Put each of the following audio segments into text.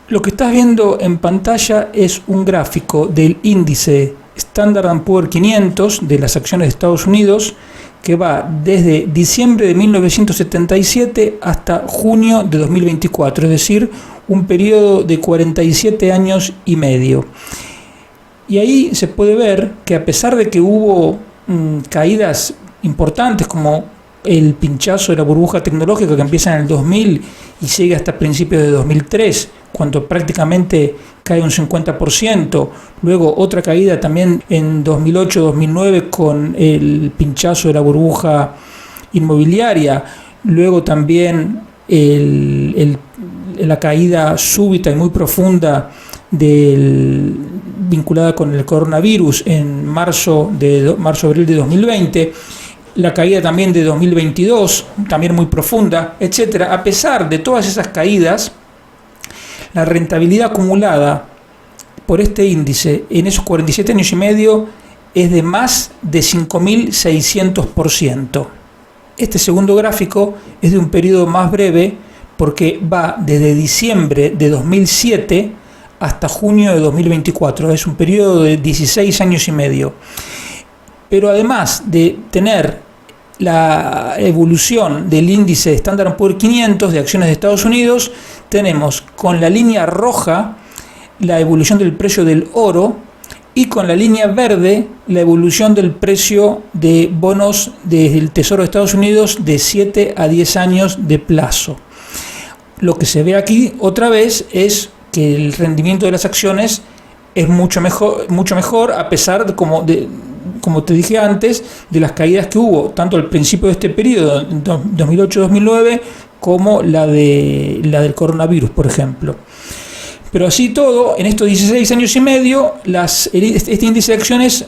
Lo que estás viendo en pantalla es un gráfico del índice Standard & Poor's 500 de las acciones de Estados Unidos que va desde diciembre de 1977 hasta junio de 2024, es decir, un periodo de 47 años y medio. Y ahí se puede ver que a pesar de que hubo caídas importantes como el pinchazo de la burbuja tecnológica que empieza en el 2000 y sigue hasta principios de 2003, cuando prácticamente cae un 50%, luego otra caída también en 2008-2009 con el pinchazo de la burbuja inmobiliaria, luego también la caída súbita y muy profunda vinculada con el coronavirus en marzo-abril de 2020, la caída también de 2022, también muy profunda, etcétera. A pesar de todas esas caídas, la rentabilidad acumulada por este índice en esos 47 años y medio es de más de 5.600%. Este segundo gráfico es de un periodo más breve porque va desde diciembre de 2007 hasta junio de 2024. Es un periodo de 16 años y medio. Pero además de tener la evolución del índice Standard & Poor's 500 de acciones de Estados Unidos, tenemos con la línea roja la evolución del precio del oro y con la línea verde la evolución del precio de bonos del Tesoro de Estados Unidos de 7 a 10 años de plazo. Lo que se ve aquí otra vez es que el rendimiento de las acciones es mucho mejor a pesar de, como te dije antes, de las caídas que hubo, tanto al principio de este periodo, 2008-2009, como la del coronavirus, por ejemplo. Pero así todo, en estos 16 años y medio, este índice de acciones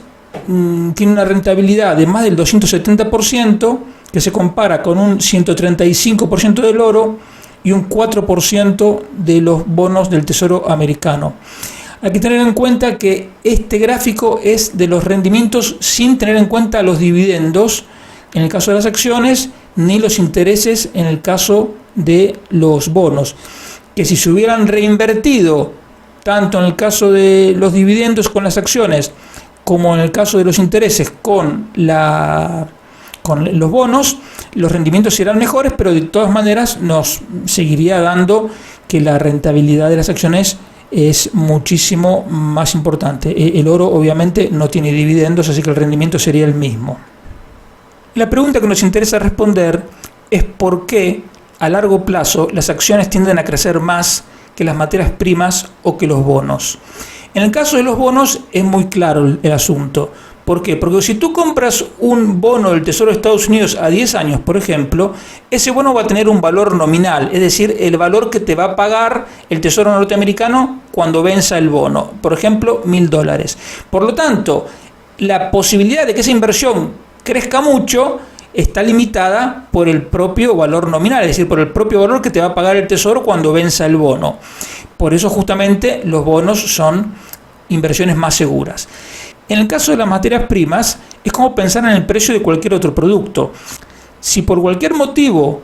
tiene una rentabilidad de más del 270%, que se compara con un 135% del oro y un 4% de los bonos del Tesoro americano. Hay que tener en cuenta que este gráfico es de los rendimientos sin tener en cuenta los dividendos en el caso de las acciones ni los intereses en el caso de los bonos, que si se hubieran reinvertido tanto en el caso de los dividendos con las acciones como en el caso de los intereses con los bonos, los rendimientos serán mejores, pero de todas maneras nos seguiría dando que la rentabilidad de las acciones es muchísimo más importante. El oro obviamente no tiene dividendos, así que el rendimiento sería el mismo. La pregunta que nos interesa responder es por qué a largo plazo las acciones tienden a crecer más que las materias primas o que los bonos. En el caso de los bonos es muy claro el asunto. ¿Por qué? Porque si tú compras un bono del Tesoro de Estados Unidos a 10 años, por ejemplo, ese bono va a tener un valor nominal, es decir, el valor que te va a pagar el Tesoro norteamericano cuando venza el bono, por ejemplo, $1.000. Por lo tanto, la posibilidad de que esa inversión crezca mucho está limitada por el propio valor nominal, es decir, por el propio valor que te va a pagar el Tesoro cuando venza el bono. Por eso justamente los bonos son inversiones más seguras. En el caso de las materias primas, es como pensar en el precio de cualquier otro producto. Si por cualquier motivo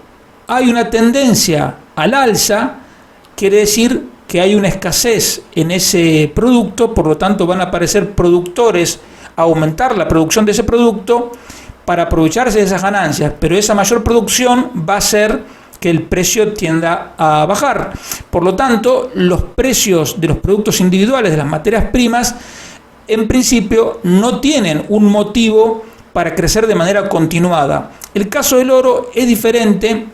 hay una tendencia al alza, quiere decir que hay una escasez en ese producto, por lo tanto van a aparecer productores a aumentar la producción de ese producto para aprovecharse de esas ganancias, pero esa mayor producción va a hacer que el precio tienda a bajar. Por lo tanto, los precios de los productos individuales de las materias primas en principio no tienen un motivo para crecer de manera continuada. El caso del oro es diferente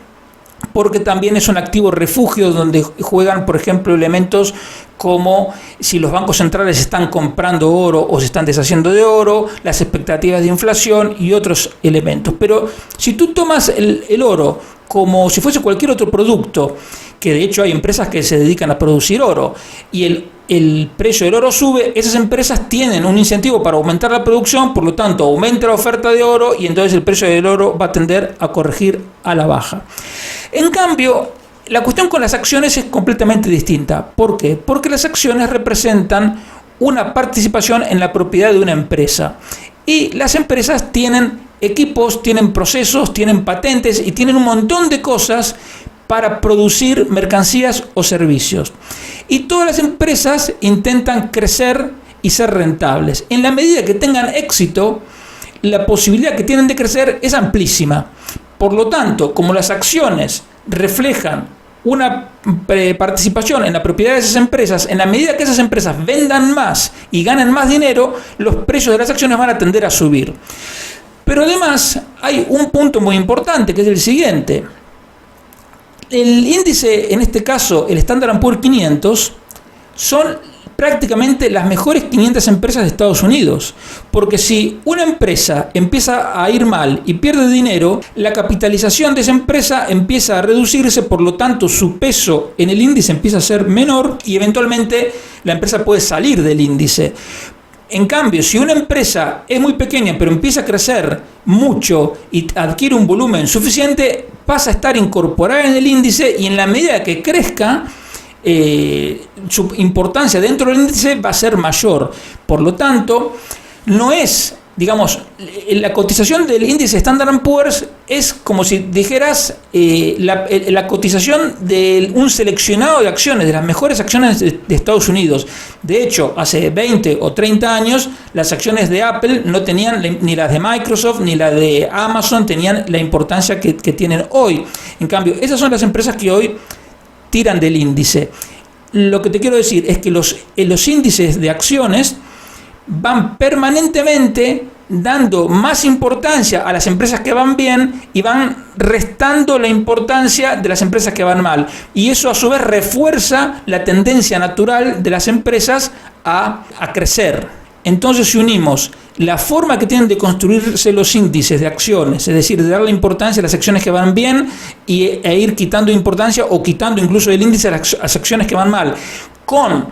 porque también es un activo refugio donde juegan, por ejemplo, elementos como si los bancos centrales están comprando oro o se están deshaciendo de oro, las expectativas de inflación y otros elementos. Pero si tú tomas el oro como si fuese cualquier otro producto, que de hecho hay empresas que se dedican a producir oro, y el precio del oro sube, esas empresas tienen un incentivo para aumentar la producción, por lo tanto aumenta la oferta de oro y entonces el precio del oro va a tender a corregir a la baja. En cambio, la cuestión con las acciones es completamente distinta. ¿Por qué? Porque las acciones representan una participación en la propiedad de una empresa y las empresas tienen equipos, tienen procesos, tienen patentes y tienen un montón de cosas para producir mercancías o servicios. Y todas las empresas intentan crecer y ser rentables. En la medida que tengan éxito, la posibilidad que tienen de crecer es amplísima. Por lo tanto, como las acciones reflejan una participación en la propiedad de esas empresas, en la medida que esas empresas vendan más y ganen más dinero, los precios de las acciones van a tender a subir. Pero además hay un punto muy importante, que es el siguiente. El índice, en este caso el Standard & Poor's 500, son prácticamente las mejores 500 empresas de Estados Unidos, porque si una empresa empieza a ir mal y pierde dinero, la capitalización de esa empresa empieza a reducirse, por lo tanto su peso en el índice empieza a ser menor y eventualmente la empresa puede salir del índice. En cambio, si una empresa es muy pequeña pero empieza a crecer mucho y adquiere un volumen suficiente, pasa a estar incorporada en el índice, y en la medida que crezca, su importancia dentro del índice va a ser mayor. Por lo tanto, no es, digamos, la cotización del índice Standard & Poor's es como si dijeras la cotización de un seleccionado de acciones, de las mejores acciones de Estados Unidos. De hecho, hace 20 o 30 años las acciones de Apple no tenían, ni las de Microsoft ni las de Amazon tenían la importancia que tienen hoy. En cambio, esas son las empresas que hoy tiran del índice. Lo que te quiero decir es que los índices de acciones van permanentemente dando más importancia a las empresas que van bien y van restando la importancia de las empresas que van mal. Y eso a su vez refuerza la tendencia natural de las empresas a crecer. Entonces, si unimos la forma que tienen de construirse los índices de acciones, es decir, de darle importancia a las acciones que van bien e ir quitando importancia o quitando incluso del índice a las acciones que van mal, con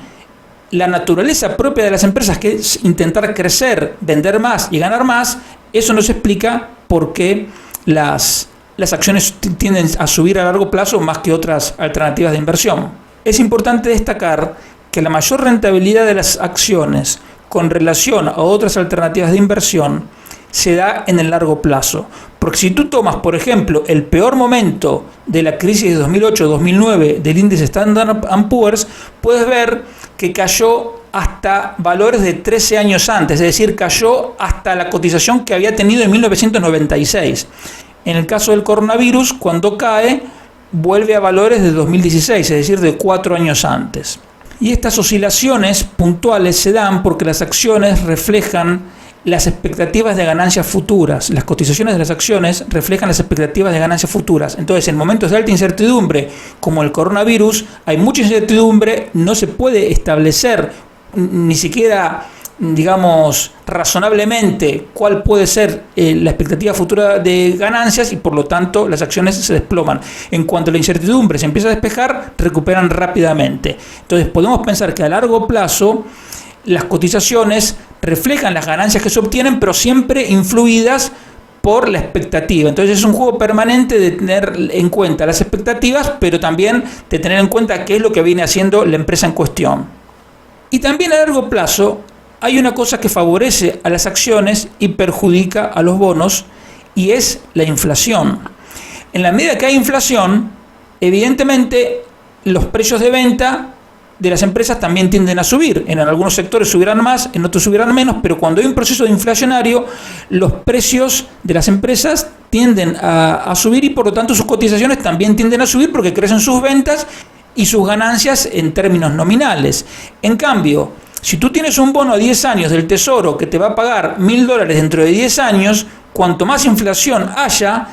la naturaleza propia de las empresas, que es intentar crecer, vender más y ganar más, eso nos explica por qué las acciones tienden a subir a largo plazo más que otras alternativas de inversión. Es importante destacar que la mayor rentabilidad de las acciones con relación a otras alternativas de inversión se da en el largo plazo. Porque si tú tomas, por ejemplo, el peor momento de la crisis de 2008-2009 del índice Standard & Poor's, puedes ver que cayó hasta valores de 13 años antes, es decir, cayó hasta la cotización que había tenido en 1996. En el caso del coronavirus, cuando cae, vuelve a valores de 2016, es decir, de 4 años antes. Y estas oscilaciones puntuales se dan porque las acciones reflejan las expectativas de ganancias futuras. Las cotizaciones de las acciones reflejan las expectativas de ganancias futuras. Entonces, en momentos de alta incertidumbre, como el coronavirus, hay mucha incertidumbre, no se puede establecer ni siquiera, digamos, razonablemente cuál puede ser la expectativa futura de ganancias, y por lo tanto las acciones se desploman. En cuanto la incertidumbre se empieza a despejar, recuperan rápidamente. Entonces podemos pensar que a largo plazo las cotizaciones reflejan las ganancias que se obtienen, pero siempre influidas por la expectativa. Entonces es un juego permanente de tener en cuenta las expectativas, pero también de tener en cuenta qué es lo que viene haciendo la empresa en cuestión. Y también a largo plazo hay una cosa que favorece a las acciones y perjudica a los bonos, y es la inflación. En la medida que hay inflación, evidentemente los precios de venta de las empresas también tienden a subir. En algunos sectores subirán más, en otros subirán menos, pero cuando hay un proceso inflacionario, los precios de las empresas tienden a subir, y por lo tanto sus cotizaciones también tienden a subir porque crecen sus ventas y sus ganancias en términos nominales. En cambio, si tú tienes un bono a 10 años del Tesoro que te va a pagar $1.000 dentro de 10 años, cuanto más inflación haya,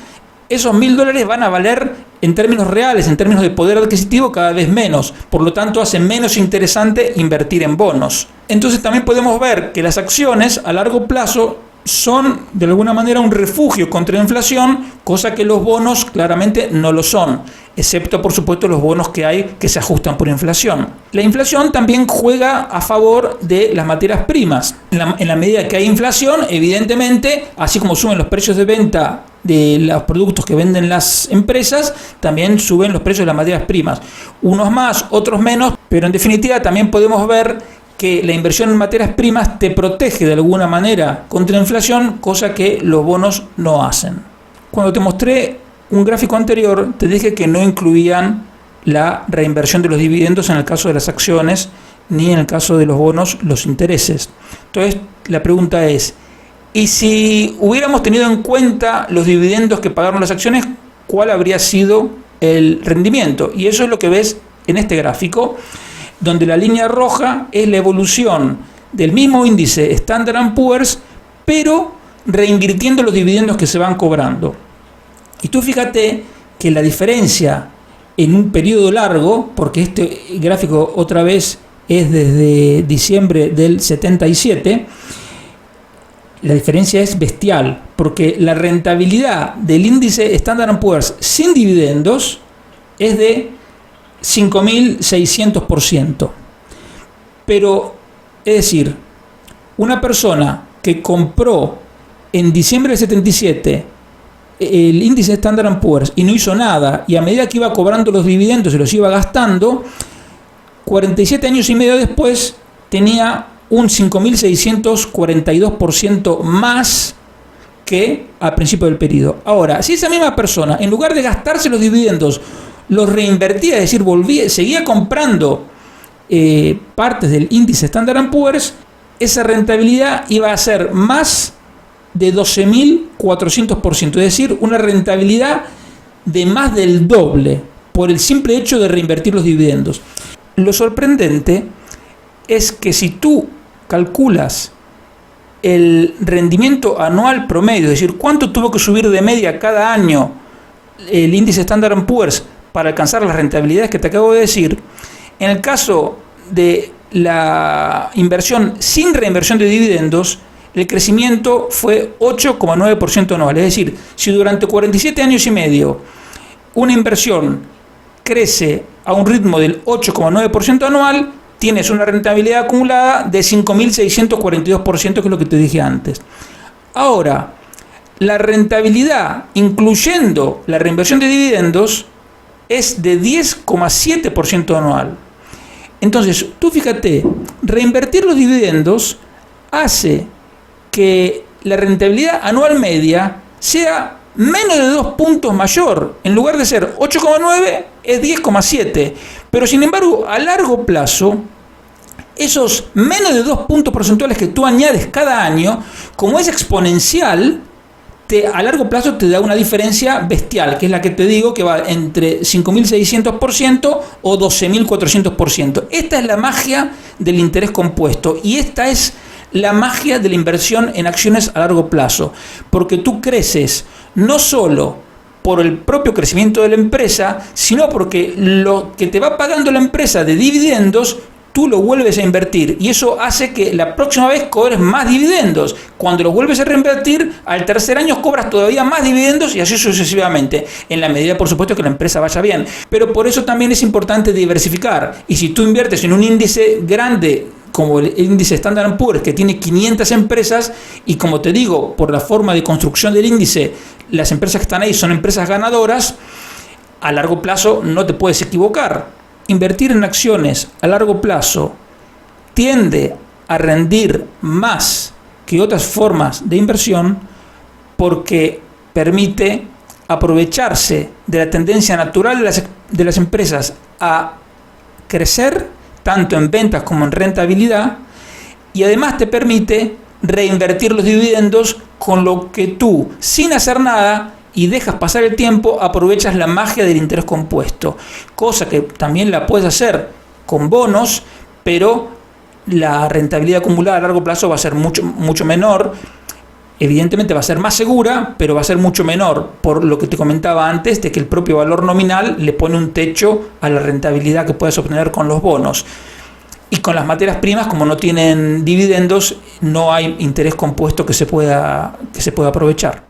esos $1.000 van a valer en términos reales, en términos de poder adquisitivo, cada vez menos. Por lo tanto, hace menos interesante invertir en bonos. Entonces también podemos ver que las acciones a largo plazo son de alguna manera un refugio contra la inflación, cosa que los bonos claramente no lo son, excepto por supuesto los bonos que hay que se ajustan por inflación. La inflación también juega a favor de las materias primas. En la medida que hay inflación, evidentemente, así como suben los precios de venta de los productos que venden las empresas, también suben los precios de las materias primas. Unos más, otros menos, pero en definitiva también podemos ver que la inversión en materias primas te protege de alguna manera contra la inflación, cosa que los bonos no hacen. Cuando te mostré un gráfico anterior te dije que no incluían la reinversión de los dividendos en el caso de las acciones, ni en el caso de los bonos, los intereses. Entonces, la pregunta es, ¿y si hubiéramos tenido en cuenta los dividendos que pagaron las acciones, cuál habría sido el rendimiento? Y eso es lo que ves en este gráfico, donde la línea roja es la evolución del mismo índice Standard & Poor's, pero reinvirtiendo los dividendos que se van cobrando. Y tú fíjate que la diferencia en un periodo largo, porque este gráfico otra vez es desde diciembre del 77, la diferencia es bestial, porque la rentabilidad del índice Standard & Poor's sin dividendos es de 5.600%. Pero, es decir, una persona que compró en diciembre del 77 el índice Standard & Poor's y no hizo nada, y a medida que iba cobrando los dividendos y los iba gastando, 47 años y medio después tenía un 5.642% más que al principio del periodo. Ahora, si esa misma persona, en lugar de gastarse los dividendos, los reinvertía, es decir, seguía comprando partes del índice Standard & Poor's, esa rentabilidad iba a ser más de 12.400%, es decir, una rentabilidad de más del doble por el simple hecho de reinvertir los dividendos. Lo sorprendente es que si tú calculas el rendimiento anual promedio, es decir, cuánto tuvo que subir de media cada año el índice Standard & Poor's para alcanzar las rentabilidades que te acabo de decir, en el caso de la inversión sin reinversión de dividendos, el crecimiento fue 8,9% anual. Es decir, si durante 47 años y medio una inversión crece a un ritmo del 8,9% anual, tienes una rentabilidad acumulada de 5.642%, que es lo que te dije antes. Ahora, la rentabilidad, incluyendo la reinversión de dividendos, es de 10,7% anual. Entonces, tú fíjate, reinvertir los dividendos hace que la rentabilidad anual media sea menos de 2 puntos mayor. En lugar de ser 8,9 es 10,7. Pero sin embargo, a largo plazo, esos menos de 2 puntos porcentuales que tú añades cada año, como es exponencial, a largo plazo te da una diferencia bestial, que es la que te digo, que va entre 5.600% o 12.400%. Esta es la magia del interés compuesto, y esta es la magia de la inversión en acciones a largo plazo, porque tú creces no solo por el propio crecimiento de la empresa, sino porque lo que te va pagando la empresa de dividendos, tú lo vuelves a invertir, y eso hace que la próxima vez cobres más dividendos. Cuando los vuelves a reinvertir, al tercer año cobras todavía más dividendos, y así sucesivamente, en la medida, por supuesto, que la empresa vaya bien. Pero por eso también es importante diversificar, y si tú inviertes en un índice grande como el índice Standard & Poor's, que tiene 500 empresas, y como te digo, por la forma de construcción del índice, las empresas que están ahí son empresas ganadoras, a largo plazo no te puedes equivocar. Invertir en acciones a largo plazo tiende a rendir más que otras formas de inversión, porque permite aprovecharse de la tendencia natural de las empresas a crecer tanto en ventas como en rentabilidad, y además te permite reinvertir los dividendos, con lo que tú, sin hacer nada y dejas pasar el tiempo, aprovechas la magia del interés compuesto, cosa que también la puedes hacer con bonos, pero la rentabilidad acumulada a largo plazo va a ser mucho menor. Evidentemente va a ser más segura, pero va a ser mucho menor, por lo que te comentaba antes, de que el propio valor nominal le pone un techo a la rentabilidad que puedes obtener con los bonos. Y con las materias primas, como no tienen dividendos, no hay interés compuesto que se pueda aprovechar.